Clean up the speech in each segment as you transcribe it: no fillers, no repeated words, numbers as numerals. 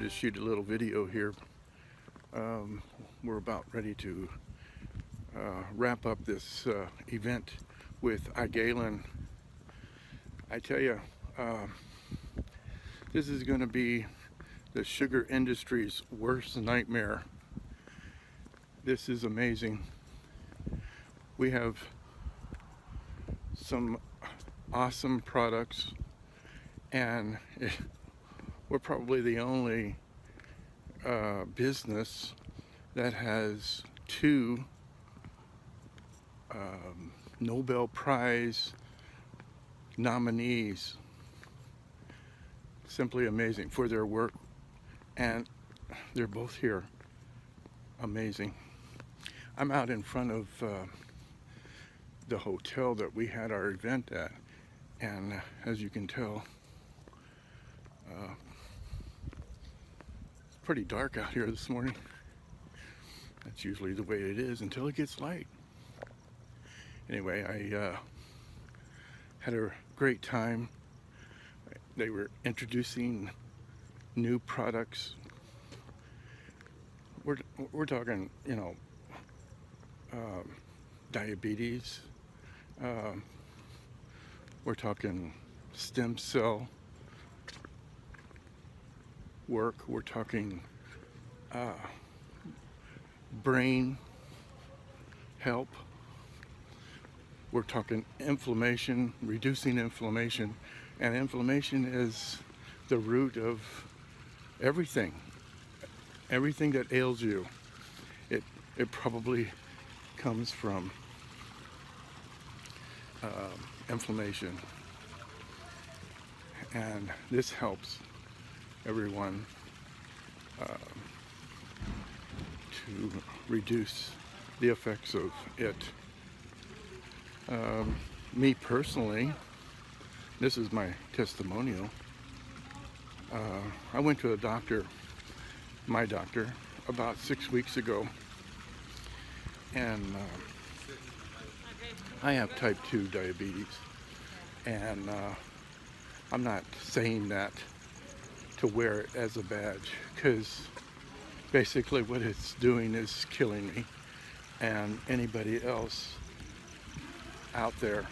wanted to shoot a little video here. We're about ready to wrap up this event with iGalen. I tell you, this is going to be the sugar industry's worst nightmare. This is amazing. We have some awesome products, and we're probably the only business that has two Nobel Prize nominees. Simply amazing for their work, and they're both here. Amazing. I'm out in front of the hotel that we had our event at, and as you can tell, it's pretty dark out here this morning. That's usually the way it is until it gets light. Anyway, I had a great time. They were introducing new products. We're talking, you know, diabetes. We're talking stem cell work. We're talking brain help. We're talking inflammation, reducing inflammation, and inflammation is the root of everything. Everything that ails you, it probably comes from inflammation, and this helps everyone to reduce the effects of it. Me personally, this is my testimonial. I went to a doctor, my doctor, about 6 weeks ago, and I have type 2 diabetes, and I'm not saying that to wear it as a badge, because basically what it's doing is killing me and anybody else out there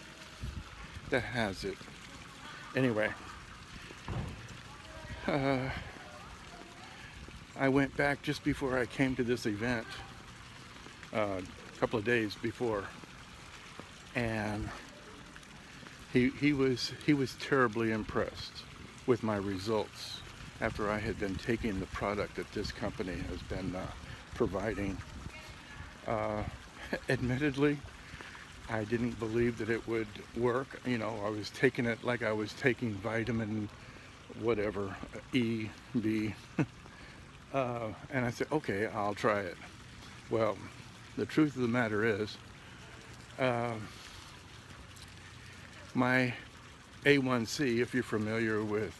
that has it. Anyway, I went back just before I came to this event, a couple of days before, and he was terribly impressed with my results after I had been taking the product that this company has been providing. Admittedly, I didn't believe that it would work. You know, I was taking it like I was taking vitamin whatever, E, B, and I said, okay, I'll try it. Well, the truth of the matter is, my A1C, if you're familiar with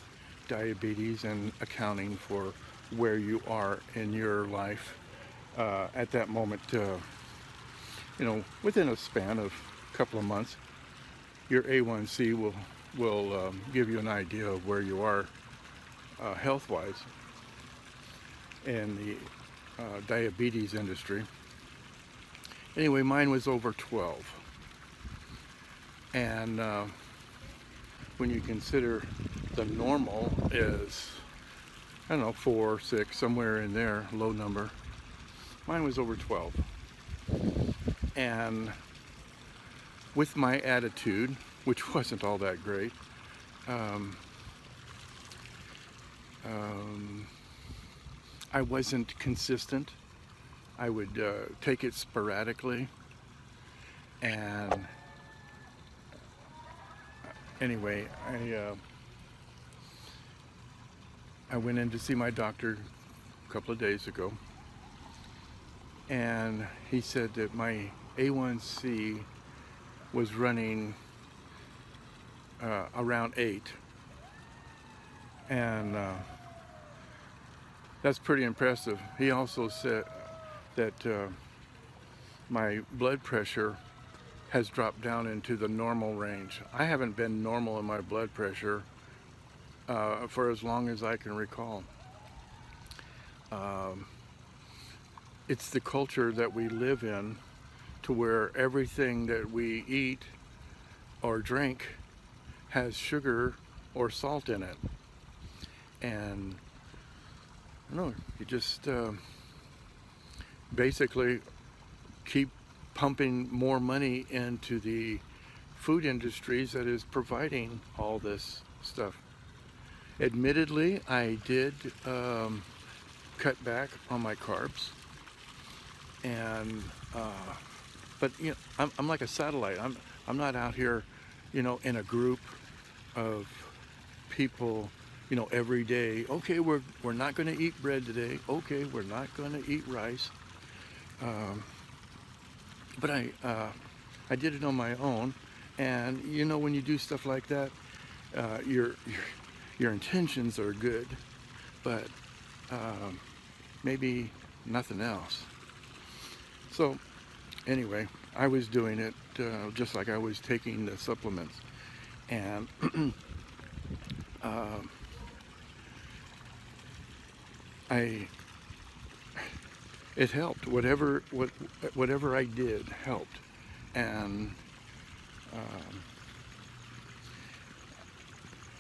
diabetes and accounting for where you are in your life at that moment, you know, within a span of a couple of months, your A1C will give you an idea of where you are health-wise in the diabetes industry. Anyway, mine was over 12, and when you consider the normal is, I don't know, 4, 6, somewhere in there, low number, mine was over 12. And with my attitude, which wasn't all that great, I wasn't consistent. I would take it sporadically, and anyway, I went in to see my doctor a couple of days ago, and he said that my A1C was running around 8, and that's pretty impressive. He also said that my blood pressure has dropped down into the normal range. I haven't been normal in my blood pressure for as long as I can recall. Um, it's the culture that we live in, to where everything that we eat or drink has sugar or salt in it. And I don't know, you just basically keep pumping more money into the food industries that is providing all this stuff. Admittedly, I did cut back on my carbs, and but you know, I'm like a satellite. I'm not out here, you know, in a group of people, you know, every day. Okay, we're not going to eat bread today. Okay, we're not going to eat rice. Um, but I did it on my own, and you know, when you do stuff like that, your intentions are good, but um, maybe nothing else. So anyway, I was doing it just like I was taking the supplements, and uh, I it helped. Whatever I did helped, and um,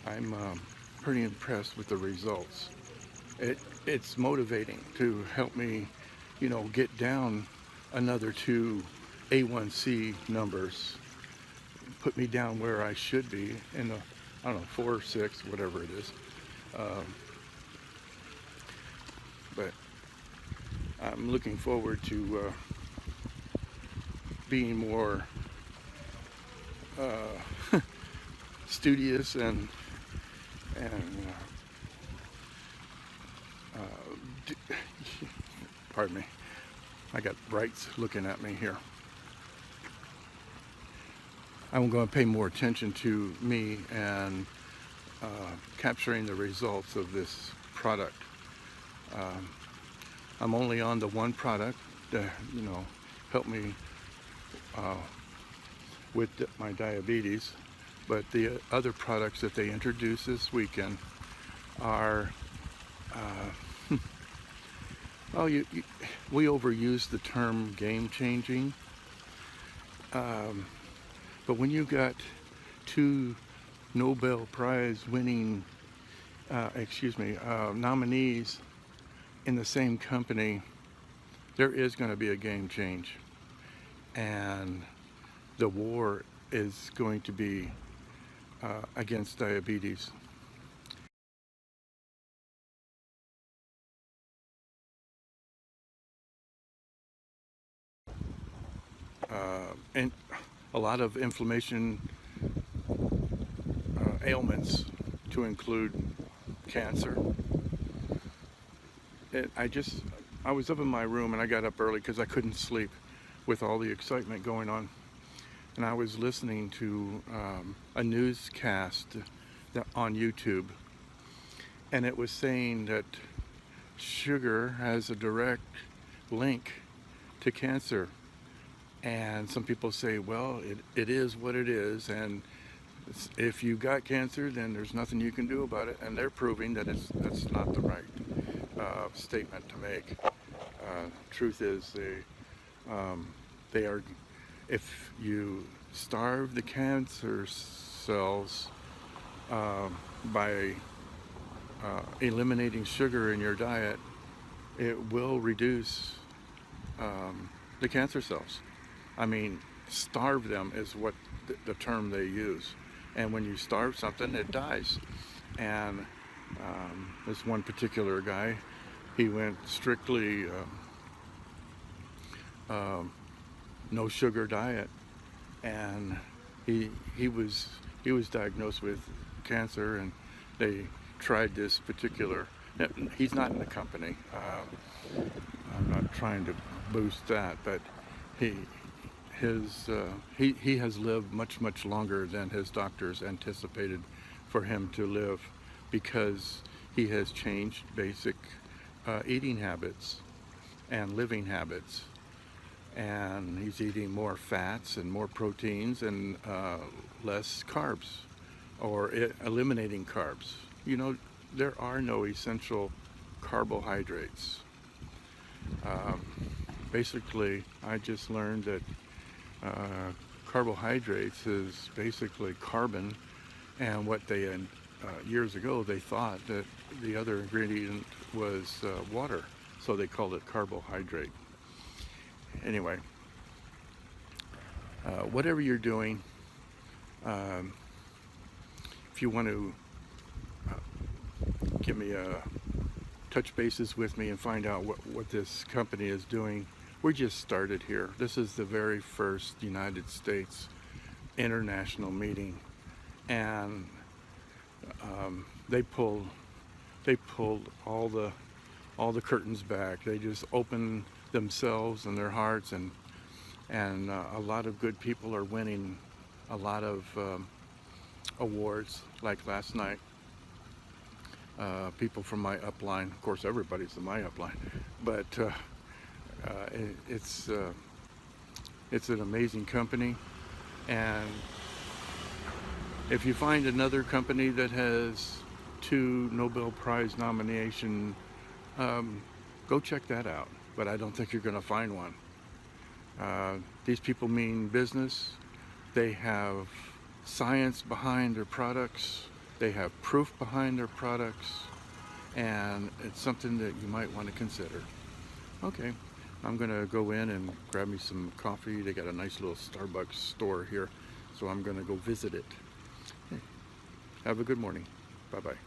I'm pretty impressed with the results. It's motivating to help me, you know, get down another 2 A1C numbers, put me down where I should be in the, I don't know, 4 or 6, whatever it is. Um, but I'm looking forward to being more studious and uh, pardon me. I got brights looking at me here. I'm going to pay more attention to me and capturing the results of this product. Um, I'm only on the one product to, you know, help me uh, with my diabetes, but the other products that they introduced this weekend are, oh, we overuse the term game-changing, but when you got 2 Nobel Prize winning, nominees in the same company, there is going to be a game change, and the war is going to be against diabetes. And a lot of inflammation ailments, to include cancer. I was up in my room, and I got up early because I couldn't sleep with all the excitement going on. And I was listening to a newscast on YouTube, and it was saying that sugar has a direct link to cancer. And some people say, well, it is what it is, and if you got cancer, then there's nothing you can do about it. And they're proving that that's not the right statement to make. Truth is, they are, if you starve the cancer cells by eliminating sugar in your diet, it will reduce the cancer cells. I mean, starve them is what the term they use. And when you starve something, it dies. And this one particular guy, he went strictly no sugar diet, and he was diagnosed with cancer, and they tried this particular. He's not in the company. I'm not trying to boost that, but he has lived much longer than his doctors anticipated for him to live, because he has changed basic eating habits and living habits, and he's eating more fats and more proteins and less carbs, or eliminating carbs. You know, there are no essential carbohydrates. Um, Basically, I just learned that carbohydrates is basically carbon, and what they had years ago they thought that the other ingredient was water, so they called it carbohydrate. Anyway, whatever you're doing, um, if you want to give me a touch bases with me and find out what this company is doing. We just started here. This is the very first United States international meeting, and they pulled all the curtains back. They just opened themselves and their hearts, and a lot of good people are winning a lot of awards. Like last night, people from my upline. Of course, everybody's in my upline, but it's an amazing company. And if you find another company that has 2 Nobel Prize nomination, go check that out. But I don't think you're going to find one. These people mean business. They have science behind their products. They have proof behind their products, and it's something that you might want to consider. Okay, I'm gonna go in and grab me some coffee. They got a nice little Starbucks store here, so I'm gonna go visit it. Have a good morning. Bye-bye.